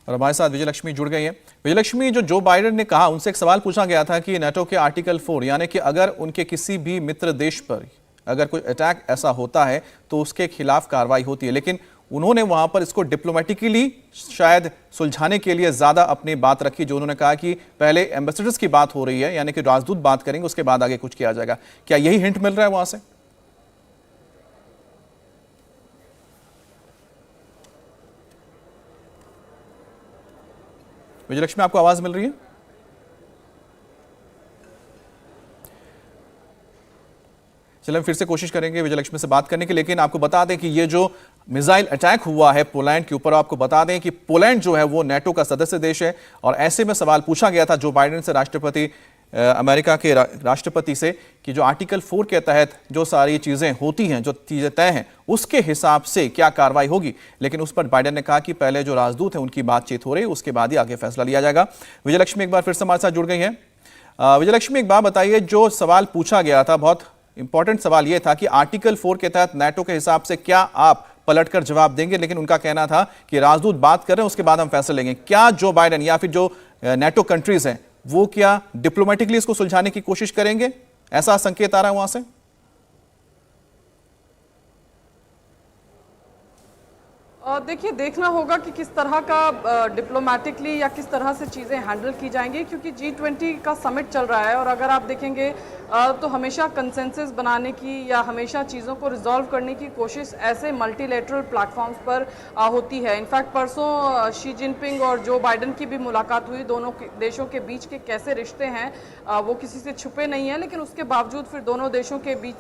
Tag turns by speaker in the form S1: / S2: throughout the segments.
S1: और हमारे साथ विजयलक्ष्मी जुड़ गई हैं। विजयलक्ष्मी, जो बाइडेन ने कहा, उनसे एक सवाल पूछा गया था कि नेटो के आर्टिकल 4 यानी कि अगर उनके किसी भी मित्र देश पर अगर कोई अटैक ऐसा होता है तो उसके खिलाफ कार्रवाई होती है, लेकिन उन्होंने वहां पर इसको डिप्लोमेटिकली शायद सुलझाने के लिए ज्यादा अपनी बात रखी। जो उन्होंने कहा कि पहले एम्बेसडर्स की बात हो रही है, यानी कि राजदूत बात करेंगे, उसके बाद आगे कुछ किया जाएगा। क्या यही हिंट मिल रहा है वहां से? विजयलक्ष्मी, आपको आवाज मिल रही है? चलिए, हम फिर से कोशिश करेंगे विजयलक्ष्मी से बात करने की, लेकिन आपको बता दें कि ये जो मिसाइल अटैक हुआ है पोलैंड के ऊपर, आपको बता दें कि पोलैंड जो है वो नेटो का सदस्य देश है। और ऐसे में सवाल पूछा गया था जो बाइडेन से, राष्ट्रपति अमेरिका के राष्ट्रपति से, कि जो आर्टिकल 4 के तहत जो सारी चीजें होती हैं, जो चीजें तय हैं, उसके हिसाब से क्या कार्रवाई होगी। लेकिन उस पर बाइडेन ने कहा कि पहले जो राजदूत हैं उनकी बातचीत हो रही है, उसके बाद ही आगे फैसला लिया जाएगा। विजयलक्ष्मी एक बार फिर से हमारे साथ जुड़ गई हैं। विजयलक्ष्मी, एक बात बताइए, जो सवाल पूछा गया था, बहुत इंपॉर्टेंट सवाल यह था कि आर्टिकल 4 के तहत नेटो के हिसाब से क्या आप पलटकर जवाब देंगे, लेकिन उनका कहना था कि राजदूत बात कर रहे हैं, उसके बाद हम फैसला लेंगे। क्या जो बाइडेन या फिर जो नेटो कंट्रीज हैं वो क्या डिप्लोमेटिकली इसको सुलझाने की कोशिश करेंगे? ऐसा संकेत आ रहा है वहां से?
S2: देखिए, देखना होगा कि किस तरह का डिप्लोमेटिकली या किस तरह से चीज़ें हैंडल की जाएंगी, क्योंकि G20 का समिट चल रहा है और अगर आप देखेंगे तो हमेशा कंसेंसस बनाने की या हमेशा चीज़ों को रिजॉल्व करने की कोशिश ऐसे मल्टीलेटरल प्लेटफॉर्म्स पर होती है। इनफैक्ट परसों शी जिनपिंग और जो बाइडेन की भी मुलाकात हुई। दोनों देशों के बीच के कैसे रिश्ते हैं वो किसी से छुपे नहीं हैं, लेकिन उसके बावजूद फिर दोनों देशों के बीच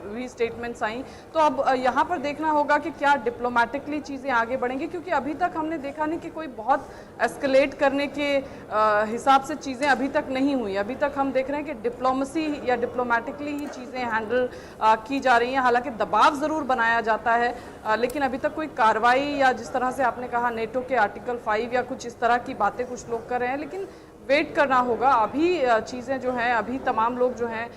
S2: भी स्टेटमेंट्स आई। तो अब यहाँ पर देखना होगा कि क्या डिप्लोमेटिकली चीज़ें आगे बढ़ेंगी, क्योंकि अभी तक हमने देखा नहीं कि कोई बहुत एस्केलेट करने के हिसाब से चीज़ें अभी तक नहीं हुई। अभी तक हम देख रहे हैं कि डिप्लोमेसी या डिप्लोमेटिकली ही चीज़ें हैंडल की जा रही हैं। हालांकि दबाव ज़रूर बनाया जाता है, लेकिन अभी तक कोई कार्रवाई या जिस तरह से आपने कहा नेटो के आर्टिकल 5 या कुछ इस तरह की बातें कुछ लोग कर रहे हैं, लेकिन वेट करना होगा। अभी चीज़ें जो हैं, अभी तमाम लोग जो हैं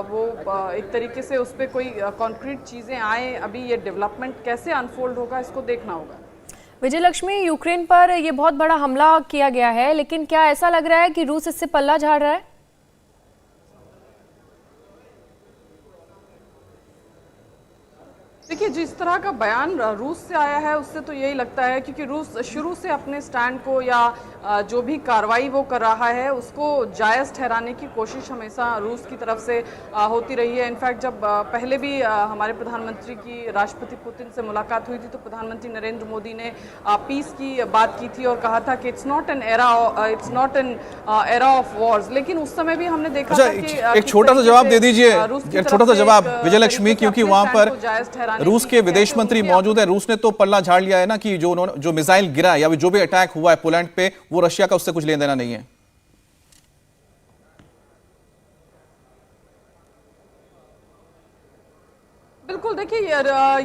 S2: वो एक तरीके से उस पर कोई कॉन्क्रीट चीज़ें आए, अभी ये डेवलपमेंट कैसे अनफोल्ड होगा इसको देखना होगा।
S3: विजयलक्ष्मी, यूक्रेन पर ये बहुत बड़ा हमला किया गया है, लेकिन क्या ऐसा लग रहा है कि रूस इससे पल्ला झाड़ रहा है?
S2: देखिए, जिस तरह का बयान रूस से आया है उससे तो यही लगता है, क्योंकि रूस शुरू से अपने स्टैंड को या जो भी कार्रवाई वो कर रहा है उसको जायज़ ठहराने की कोशिश हमेशा रूस की तरफ से होती रही है। इनफैक्ट जब पहले भी हमारे प्रधानमंत्री की राष्ट्रपति पुतिन से मुलाकात हुई थी तो प्रधानमंत्री नरेंद्र मोदी ने पीस की बात की थी और कहा था कि it's not an era of Wars. लेकिन उस समय भी हमने देखा था कि
S1: एक छोटा सा जवाब दे दीजिए, एक छोटा सा जवाब विजयलक्ष्मी, क्योंकि वहां पर रूस के विदेश मंत्री मौजूद है। रूस ने तो पल्ला झाड़ लिया है ना कि जो मिसाइल गिरा या जो भी अटैक हुआ है पोलैंड पे, वो रशिया का उससे कुछ लेना देना नहीं है।
S2: बिल्कुल, देखिए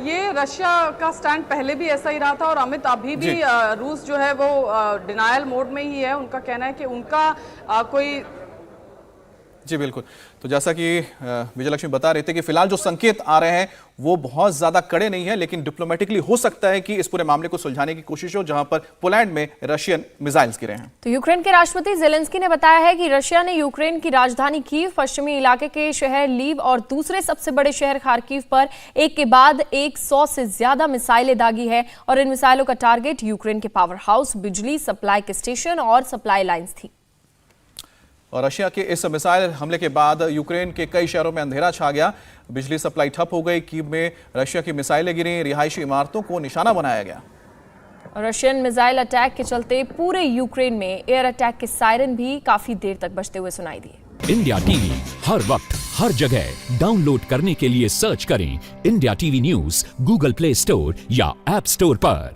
S2: ये रशिया का स्टैंड पहले भी ऐसा ही रहा था और अमित अभी भी रूस जो है वो डिनायल मोड में ही है। उनका कहना है कि उनका कोई
S1: जी बिल्कुल। तो जैसा कि विजयलक्ष्मी बता रहे थे कि फिलहाल जो संकेत आ रहे हैं वो बहुत ज्यादा कड़े नहीं है, लेकिन डिप्लोमेटिकली हो सकता है कि इस पूरे मामले को सुलझाने की कोशिश हो, जहां पर पोलैंड में रशियन मिसाइल्स गिरे हैं।
S3: तो यूक्रेन के राष्ट्रपति ज़ेलेंस्की ने बताया है कि रशिया ने यूक्रेन की राजधानी कीव, पश्चिमी इलाके के शहर लीव और दूसरे सबसे बड़े शहर खार्किव पर एक के बाद 100 से ज्यादा मिसाइलें दागी है और इन मिसाइलों का टारगेट यूक्रेन के पावर हाउस, बिजली सप्लाई के स्टेशन और सप्लाई लाइन्स थी।
S1: और रशिया के इस मिसाइल हमले के बाद यूक्रेन के कई शहरों में अंधेरा छा गया, बिजली सप्लाई ठप हो गई, कीव में रशिया की मिसाइलें गिरी, रिहायशी इमारतों को निशाना बनाया गया।
S3: रशियन मिसाइल अटैक के चलते पूरे यूक्रेन में एयर अटैक के सायरन भी काफी देर तक बजते हुए सुनाई दिए।
S4: इंडिया टीवी हर वक्त हर जगह डाउनलोड करने के लिए सर्च करें India TV news Google play store या ऐप स्टोर पर।